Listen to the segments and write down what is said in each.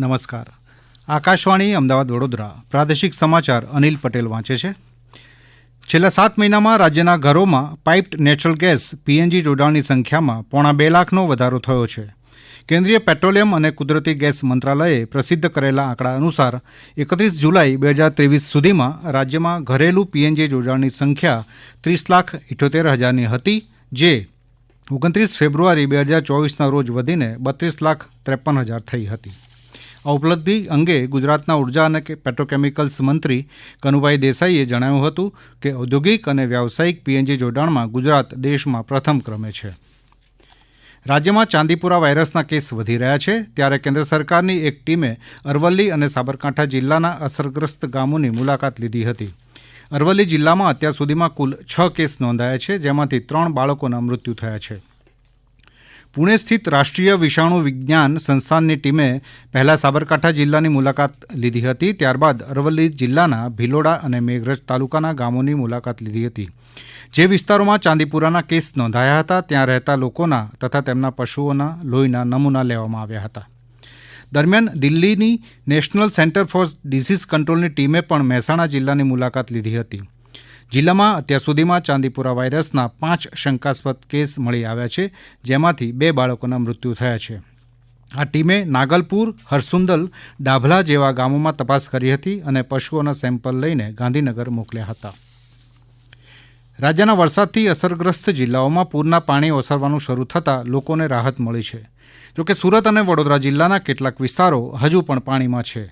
નમસ્કાર. આકાશવાણી અમદાવાદ વડોદરા પ્રાદેશિક સમાચાર અનિલ પટેલ વાંચે છે. છેલ્લા 7 મહિનામાં રાજ્યના ઘરોમાં પાઇપ્ડ નેચરલ ગેસ પીએનજી જોડાણની સંખ્યામાં 2.5 લાખનો વધારો થયો છે. કેન્દ્રીય પેટ્રોલિયમ અને કુદરતી ગેસ મંત્રાલયે પ્રસિદ્ધ કરેલા આંકડા અનુસાર 31 જુલાઈ 2023 સુધીમાં રાજ્યમાં ઘરેલું પીએનજી જોડાણની સંખ્યા 30,78,000ની હતી, જે 29 ફેબ્રુઆરી 2024ના રોજ વધીને 32,53,000 થઈ હતી. આ ઉપલબ્ધિ અંગે ગુજરાતના ઉર્જા અને પેટ્રોકેમિકલ્સ મંત્રી કનુભાઈ દેસાઈએ જણાવ્યું હતું કે ઔદ્યોગિક અને વ્યાવસાયિક પીએનજી જોડાણમાં ગુજરાત દેશમાં પ્રથમ ક્રમે છે. રાજ્યમાં ચાંદીપુરા વાયરસના કેસ વધી રહ્યા છે, ત્યારે કેન્દ્ર સરકારની એક ટીમે અરવલ્લી અને સાબરકાંઠા જિલ્લાના અસરગ્રસ્ત ગામોની મુલાકાત લીધી હતી. અરવલ્લી જિલ્લામાં અત્યાર સુધીમાં કુલ 6 કેસ નોંધાયા છે, જેમાંથી 3 બાળકોના મૃત્યુ થયા છે. પુણે સ્થિત રાષ્ટ્રીય વિષાણુ વિજ્ઞાન સંસ્થાનની ટીમે પહેલા સાબરકાંઠા જિલ્લાની મુલાકાત લીધી હતી, ત્યારબાદ અરવલ્લી જિલ્લાના ભિલોડા અને મેઘરજ તાલુકાના ગામોની મુલાકાત લીધી હતી. જે વિસ્તારોમાં ચાંદીપુરાના કેસ નોંધાયા હતા, ત્યાં રહેતા લોકોના તથા તેમના પશુઓના લોહીના નમૂના લેવામાં આવ્યા હતા. દરમિયાન દિલ્હીની નેશનલ સેન્ટર ફોર ડિસીઝ કંટ્રોલની ટીમે પણ મહેસાણા જિલ્લાની મુલાકાત લીધી હતી. જિલ્લામાં અત્યાર સુધીમાં ચાંદીપુરા વાયરસના 5 શંકાસ્પદ કેસ મળી આવ્યા છે, જેમાંથી 2 બાળકોના મૃત્યુ થયા છે. આ ટીમે નાગલપુર, હરસુંદલ, ડાભલા જેવા ગામોમાં તપાસ કરી હતી અને પશુઓના સેમ્પલ લઈને ગાંધીનગર મોકલ્યા હતા. રાજ્યના વરસાદથી અસરગ્રસ્ત જિલ્લાઓમાં પૂરના પાણી ઓસરવાનું શરૂ થતાં લોકોને રાહત મળી છે. જોકે સુરત અને વડોદરા જિલ્લાના કેટલાક વિસ્તારો હજુ પણ પાણીમાં છે.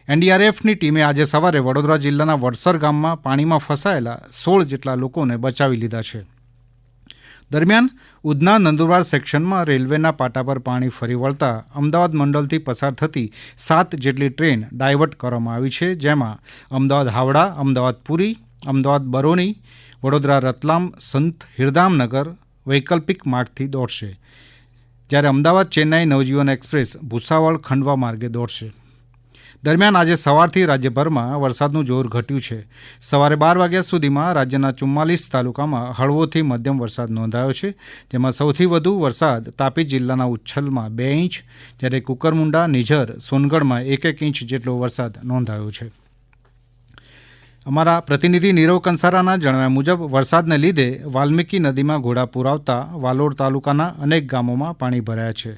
એનડીઆરએફની ટીમે આજે સવારે વડોદરા જિલ્લાના વડસર ગામમાં પાણીમાં ફસાયેલા 16 જેટલા લોકોને બચાવી લીધા છે. દરમિયાન ઉધના નંદુરબાર સેક્શનમાં રેલવેના પાટા પર પાણી ફરી વળતા અમદાવાદ મંડળથી પસાર થતી 7 જેટલી ટ્રેન ડાયવર્ટ કરવામાં આવી છે, જેમાં અમદાવાદ હાવડા, અમદાવાદ પુરી, અમદાવાદ બરોની, વડોદરા રતલામ સંત હિરદામનગર વૈકલ્પિક માર્ગથી દોડશે, જ્યારે અમદાવાદ ચેન્નાઈ નવજીવન એક્સપ્રેસ ભૂસાવળ ખંડવા માર્ગે દોડશે. દરમિયાન આજે સવારથી રાજ્યભરમાં વરસાદનું જોર ઘટ્યું છે. સવારે 12 વાગ્યા સુધીમાં રાજ્યના 44 તાલુકામાં હળવોથી મધ્યમ વરસાદ નોંધાયો છે, જેમાં સૌથી વધુ વરસાદ તાપી જિલ્લાના ઉચ્છલમાં 2 ઇંચ, જ્યારે કુકરમુંડા, નિઝર, સોનગઢમાં 1 ઇંચ જેટલો વરસાદ નોંધાયો છે. અમારા પ્રતિનિધિ નીરવ કંસારાના જણાવ્યા મુજબ વરસાદને લીધે વાલ્મીકી નદીમાં ઘોડાપૂર આવતા વાલોડ તાલુકાના અનેક ગામોમાં પાણી ભરાયા છે.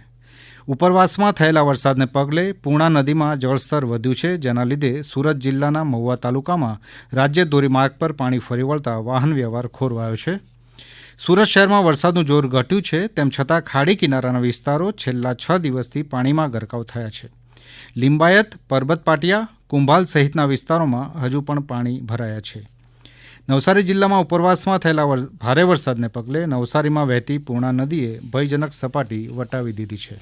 ઉપરવાસમાં થયેલા વરસાદને પગલે પૂર્ણા નદીમાં જળસ્તર વધ્યું છે, જેના લીધે સુરત જિલ્લાના મહુવા તાલુકામાં રાજ્ય ધોરીમાર્ગ પર પાણી ફરી વળતા વાહન વ્યવહાર ખોરવાયો છે. સુરત શહેરમાં વરસાદનું જોર ઘટ્યું છે, તેમ છતાં ખાડી કિનારાના વિસ્તારો છેલ્લા 6 દિવસથી પાણીમાં ગરકાવ થયા છે. લિંબાયત, પરબત પાટિયા, કુંભાલ સહિતના વિસ્તારોમાં હજુ પણ પાણી ભરાયા છે. નવસારી જિલ્લામાં ઉપરવાસમાં થયેલા ભારે વરસાદને પગલે નવસારીમાં વહેતી પૂર્ણા નદીએ ભયજનક સપાટી વટાવી દીધી છે.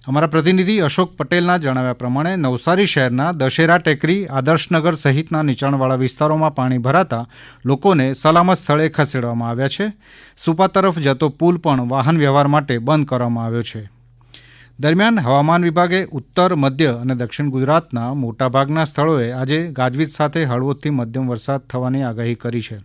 અમારા પ્રતિનિધિ અશોક પટેલના જણાવ્યા પ્રમાણે નવસારી શહેરના દશેરા ટેકરી, આદર્શનગર સહિતના નીચાણવાળા વિસ્તારોમાં પાણી ભરાતા લોકોને સલામત સ્થળે ખસેડવામાં આવ્યા છે. સુપા તરફ જતો પુલ પણ વાહન વ્યવહાર માટે બંધ કરવામાં આવ્યો છે. દરમિયાન હવામાન વિભાગે ઉત્તર, મધ્ય અને દક્ષિણ ગુજરાતના મોટાભાગના સ્થળોએ આજે ગાજવીજ સાથે હળવોથી મધ્યમ વરસાદ થવાની આગાહી કરી છે,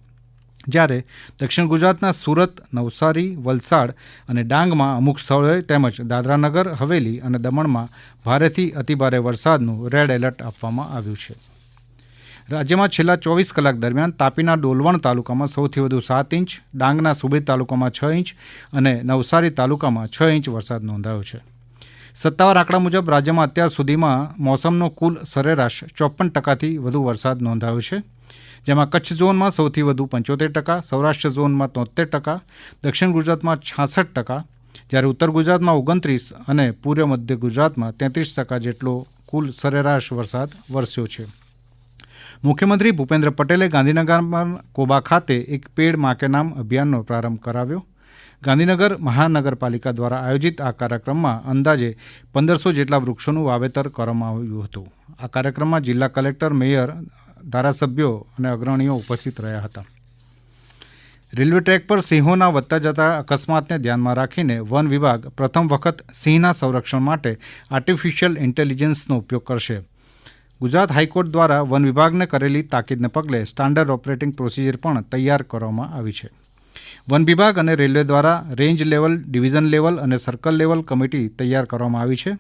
જ્યારે દક્ષિણ ગુજરાતના સુરત, નવસારી, વલસાડ અને ડાંગમાં અમુક સ્થળોએ તેમજ દાદરાનગર હવેલી અને દમણમાં ભારેથી અતિભારે વરસાદનું રેડ એલર્ટ આપવામાં આવ્યું છે. રાજ્યમાં છેલ્લા 24 કલાક દરમિયાન તાપીના ડોલવણ તાલુકામાં સૌથી વધુ 7 ઇંચ, ડાંગના સુબીર તાલુકામાં 6 ઇંચ અને નવસારી તાલુકામાં 6 ઇંચ વરસાદ નોંધાયો છે. સત્તાવાર આંકડા મુજબ રાજ્યમાં અત્યાર સુધીમાં મોસમનો કુલ સરેરાશ 54%થી વધુ વરસાદ નોંધાયો છે, જેમાં કચ્છ ઝોનમાં સૌથી વધુ 75%, સૌરાષ્ટ્ર ઝોનમાં 73%, દક્ષિણ ગુજરાતમાં 66%, જ્યારે ઉત્તર ગુજરાતમાં 29% અને પૂર્વ મધ્ય ગુજરાતમાં 33% જેટલો કુલ સરેરાશ વરસાદ વરસ્યો છે. મુખ્યમંત્રી ભૂપેન્દ્ર પટેલે ગાંધીનગરમાં કોબા ખાતે એક પેડ માં કે નામ અભિયાનનો પ્રારંભ કરાવ્યો. ગાંધીનગર મહાનગરપાલિકા દ્વારા આયોજિત આ કાર્યક્રમમાં અંદાજે 1500 જેટલા વૃક્ષોનું વાવેતર કરવામાં આવ્યું હતું. આ કાર્યક્રમમાં જિલ્લા કલેક્ટર, મેયર, ધારાસભ્યો અને અગ્રણીઓ ઉપસ્થિત રહ્યા હતા. રેલવે ટ્રેક પર સિંહોના વધતા જતા અકસ્માતને ધ્યાનમાં રાખીને વન વિભાગ પ્રથમ વખત સિંહના સંરક્ષણ માટે આર્ટિફિશિયલ ઇન્ટેલિજન્સનો ઉપયોગ કરશે. ગુજરાત હાઈકોર્ટ દ્વારા વન વિભાગને કરેલી તાકીદને પગલે સ્ટાન્ડર્ડ ઓપરેટિંગ પ્રોસિજર પણ તૈયાર કરવામાં આવી છે. વન વિભાગ અને રેલવે દ્વારા રેન્જ લેવલ, ડિવિઝન લેવલ અને સર્કલ લેવલ કમિટી તૈયાર કરવામાં આવી છે.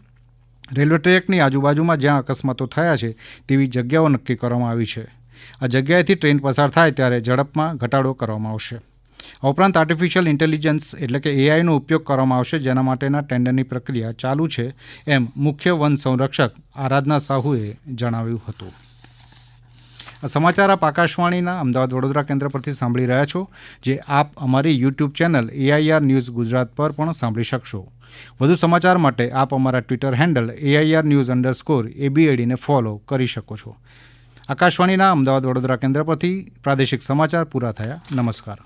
રેલવે ટ્રેકની આજુબાજુમાં જ્યાં અકસ્માતો થયા છે તેવી જગ્યાઓ નક્કી કરવામાં આવી છે. આ જગ્યાએથી ટ્રેન પસાર થાય ત્યારે ઝડપમાં ઘટાડો કરવામાં આવશે. આ ઉપરાંત આર્ટિફિશિયલ ઇન્ટેલિજન્સ એટલે કે એઆઈનો ઉપયોગ કરવામાં આવશે, જેના માટેના ટેન્ડરની પ્રક્રિયા ચાલુ છે, એમ મુખ્ય વન સંરક્ષક આરાધના સાહુએ જણાવ્યું હતું. આ સમાચાર આપ આકાશવાણીના અમદાવાદ વડોદરા કેન્દ્ર પરથી સાંભળી રહ્યા છો, જે આપ અમારી YouTube channel AIR news Gujarat પર પણ સાંભળી શકશો. વધુ સમાચાર માટે આપ અમારા ટ્વિટર હેન્ડલ AIR_ABAD ને ફોલો કરી શકો છો. આકાશવાણીના અમદાવાદ વડોદરા કેન્દ્ર પરથી પ્રાદેશિક સમાચાર પૂરા થયા. નમસ્કાર.